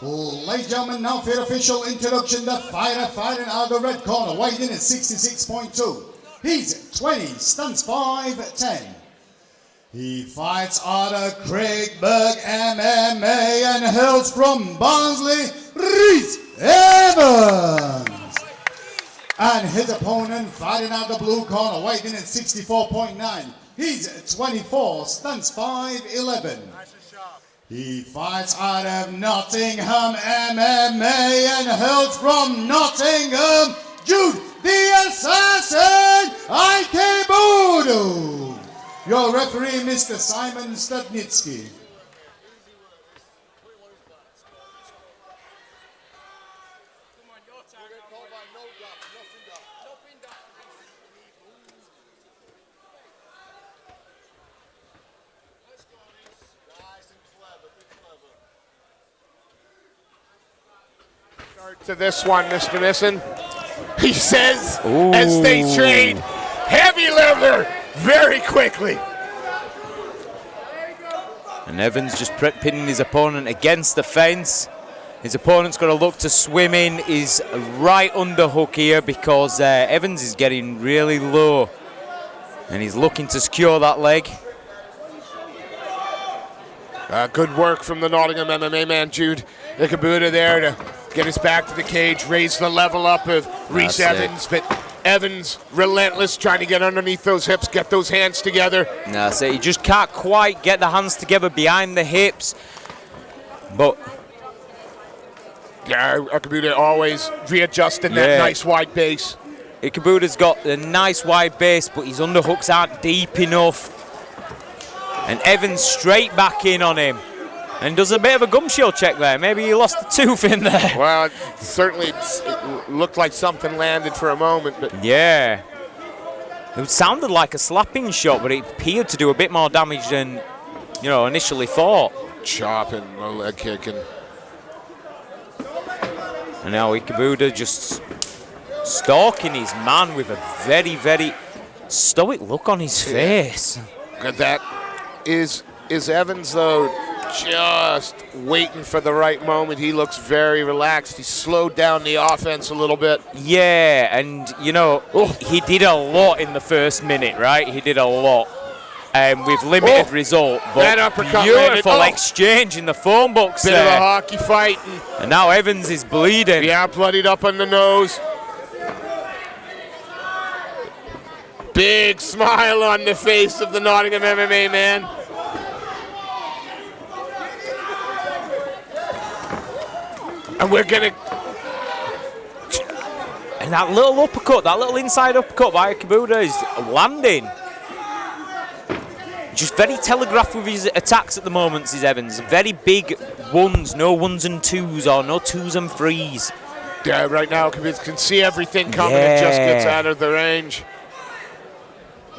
Ladies and gentlemen, now for your official introduction, the fighter fighting out of the red corner, weighing in at 66.2. He's 20, stands 5'10". He fights out of Craigburg MMA and hails from Barnsley, Reece Evans. And his opponent fighting out the blue corner, weighing in at 64.9. He's 24, stands 5'11". He fights out of Nottingham MMA and hails from Nottingham, Jude the Assassin, Ikebuda. Your referee, Mr. Simon Studnitsky. To this one, Mr. Nissen. He says, as they trade, heavy leather very quickly. And Evans just pinning his opponent against the fence. His opponent's got to look to swim in his right underhook here because Evans is getting really low. And he's looking to secure that leg. Good work from the Nottingham MMA man, Jude Ikebuda there to get us back to the cage, raise the level up of Reece Evans. But Evans, relentless, trying to get underneath those hips, get those hands together. That's it. He just can't quite get the hands together behind the hips. But yeah, Ikebuda always readjusting that nice wide base. Ikebuda's got a nice wide base, but his underhooks aren't deep enough. And Evans straight back in on him. And does a bit of a gum shield check there. Maybe he lost a tooth in there. Well, certainly it looked like something landed for a moment. But yeah. It sounded like a slapping shot, but it appeared to do a bit more damage than, initially thought. Chopping, low leg kicking. And now Ikebuda just stalking his man with a very, very stoic look on his face. And that is Evans, though, just waiting for the right moment. He looks very relaxed. He slowed down the offense a little bit. Yeah, and, he did a lot in the first minute, right? He did a lot. With limited result. But that uppercut beautiful exchange in the phone box Bit there. of a hockey fight. And now Evans is bleeding. Yeah, bloodied up on the nose. Big smile on the face of the Nottingham MMA man. And we're going to... And that little uppercut, that little inside uppercut by Ikebuda is landing. Just very telegraphed with his attacks at the moment, is Evans. Very big ones, no ones and twos or no twos and threes. Yeah, right now Ikebuda can see everything coming and just gets out of the range.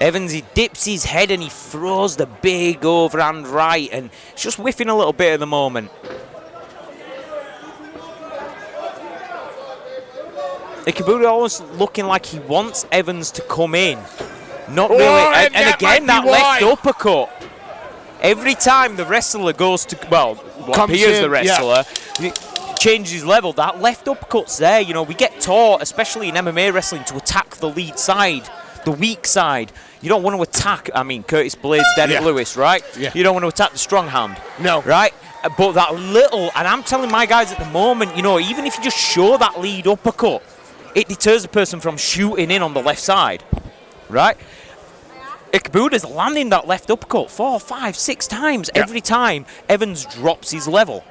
Evans, he dips his head and he throws the big overhand right, and it's just whiffing a little bit at the moment. Ikebuda almost looking like he wants Evans to come in. Not really. And again, that left uppercut. Every time the wrestler goes to, what appears the wrestler, changes his level, that left uppercut's there. We get taught, especially in MMA wrestling, to attack the lead side, the weak side. You don't want to attack, Curtis Blades, Derek Lewis, right? Yeah. You don't want to attack the strong hand. No. Right? But that little, and I'm telling my guys at the moment, even if you just show that lead uppercut, it deters the person from shooting in on the left side, right? Ikebuda's landing that left uppercut 4, 5, 6 times. Every time Evans drops his level.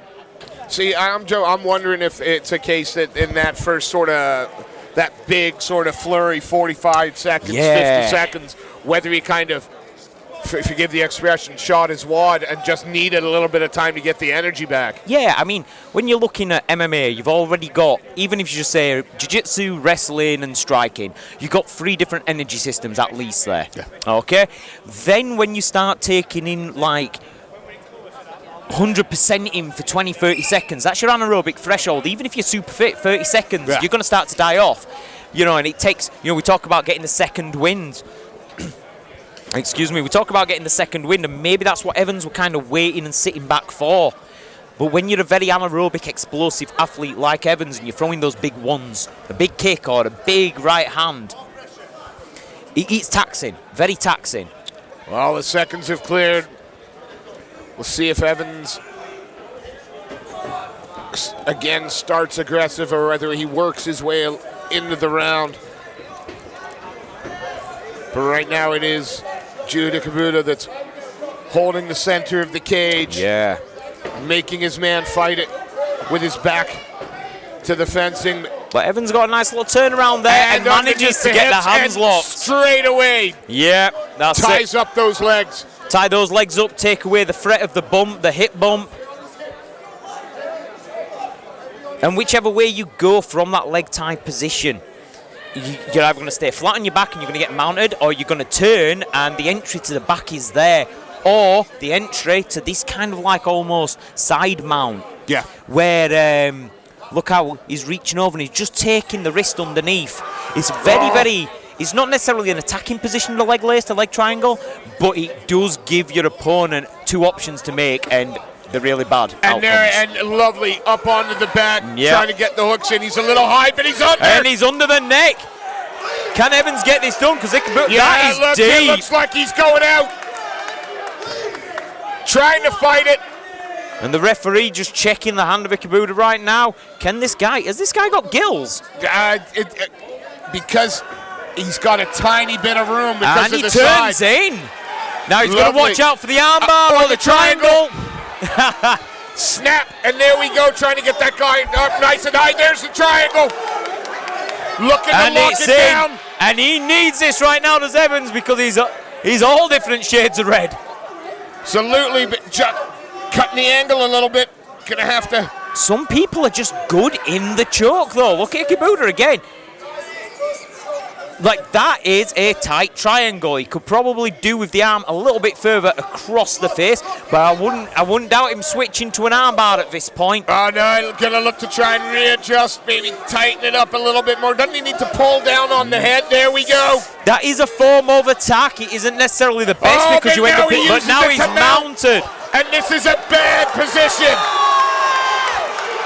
See, I'm wondering if it's a case that in that first sort of, that big sort of flurry, 45 seconds, 50 seconds, whether he kind of, if you give the expression, shot his wad and just needed a little bit of time to get the energy back. Yeah, when you're looking at MMA, you've already got, even if you just say jiu-jitsu, wrestling and striking, you've got 3 different energy systems at least there. Yeah. Okay? Then when you start taking in 100% in for 20, 30 seconds, that's your anaerobic threshold. Even if you're super fit, 30 seconds, you're going to start to die off. And it takes, we talk about getting the second wind. We talk about getting the second wind, and maybe that's what Evans were kind of waiting and sitting back for. But when you're a very anaerobic, explosive athlete like Evans and you're throwing those big ones, a big kick or a big right hand, it's taxing, very taxing. Well, the seconds have cleared. We'll see if Evans again starts aggressive or whether he works his way into the round. But right now it is Jude Ikebuda that's holding the center of the cage. Yeah. Making his man fight it with his back to the fencing. But Evans got a nice little turnaround there and manages to get the hands locked. Straight away. Yeah, that's Ties up those legs. Tie those legs up, take away the threat of the bump, the hip bump. And whichever way you go from that leg tie position, you're either going to stay flat on your back and you're going to get mounted, or you're going to turn and the entry to the back is there. Or the entry to this kind of like almost side mount. Yeah. Where, look how he's reaching over and he's just taking the wrist underneath. It's very, it's not necessarily an attacking position, the leg lace, the leg triangle, but it does give your opponent two options to make, and they're really bad and outcomes. And lovely up onto the back, trying to get the hooks in. He's a little high, but he's under. And he's under the neck. Can Evans get this done? Because that is deep. It looks like he's going out. Trying to fight it. And the referee just checking the hand of Ikebuda right now. Has this guy got gills? Because he's got a tiny bit of room because and of the side. And he turns in. Now he's going to watch out for the armbar or the triangle. Snap, and there we go, trying to get that guy up nice and high. There's the triangle. Looking to lock it down. And he needs this right now, does Evans, because he's all different shades of red. Absolutely, but cutting the angle a little bit. Gonna have to. Some people are just good in the choke, though. Look at Ikebuda again. Like, that is a tight triangle. He could probably do with the arm a little bit further across the face, but I wouldn't doubt him switching to an armbar at this point. Oh no, gonna look to try and readjust, maybe tighten it up a little bit more. Doesn't he need to pull down on the head? There we go. That is a form of attack. It isn't necessarily the best because you end up, but now he's mounted. And this is a bad position.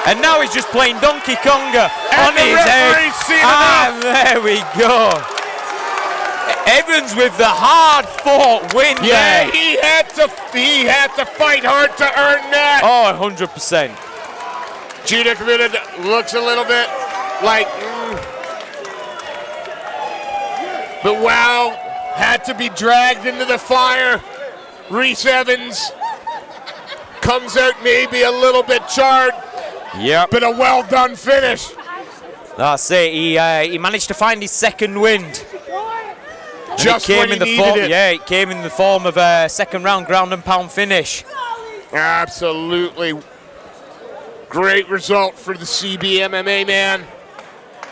And now he's just playing Donkey Konga on his head. And there we go. Evans with the hard-fought win there. Yeah, he had to fight hard to earn that. Oh, 100%. Jude Ikebuda looks a little bit like, but wow, had to be dragged into the fire. Reece Evans comes out maybe a little bit charred. Yep. But a well-done finish. That's it. He managed to find his second wind. Just when he needed it. Yeah, it came in the form of a second round ground and pound finish. Absolutely. Great result for the CB MMA man.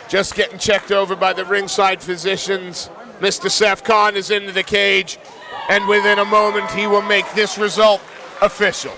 Just getting checked over by the ringside physicians. Mr. Seth Khan is into the cage, and within a moment he will make this result official.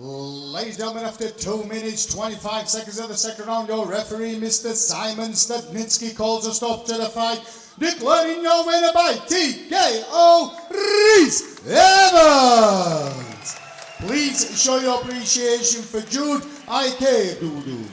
Ladies and gentlemen, after 2 minutes, 25 seconds of the second round, your referee, Mr. Simon Stadnitsky, calls a stop to the fight, declaring your winner by TKO, Reece Evans. Please show your appreciation for Jude Ikebuda.